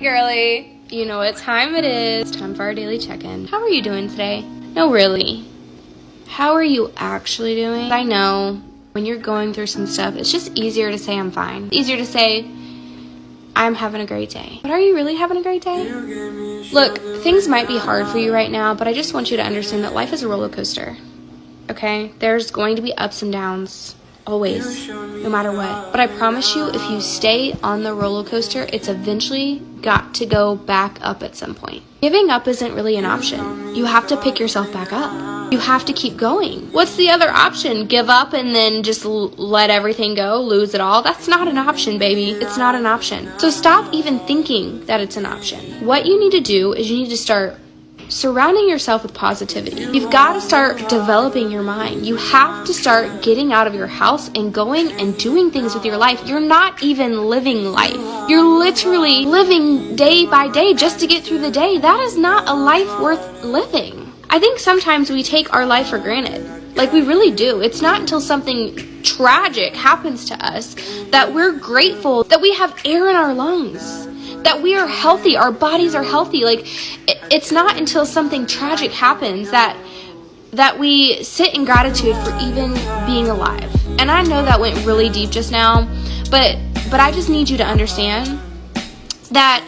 girly. You know what time it is. It's time for our daily check-in. How are you doing today? No, really. How are you actually doing? I know when you're going through some stuff, it's just easier to say I'm fine. It's easier to say I'm having a great day. But are you really having a great day? Look, things might be hard for you right now, but I just want you to understand that life is a roller coaster. Okay? There's going to be ups and downs. Always, no matter what. But I promise you, if you stay on the roller coaster, it's eventually got to go back up at some point. Giving up isn't really an option. You have to pick yourself back up. You have to keep going. What's the other option? Give up and then just let everything go, lose it all? That's not an option, baby. It's not an option. So stop even thinking that it's an option. What you need to do is you need to start surrounding yourself with positivity. You've got to start developing your mind. You have to start getting out of your house and going and doing things with your life. You're not even living life. You're literally living day by day just to get through the day. That is not a life worth living. I think sometimes we take our life for granted. Like, we really do. It's not until something tragic happens to us that we're grateful that we have air in our lungs, that we are healthy, our bodies are healthy. Like, it's not until something tragic happens that we sit in gratitude for even being alive. And I know that went really deep just now, but I just need you to understand that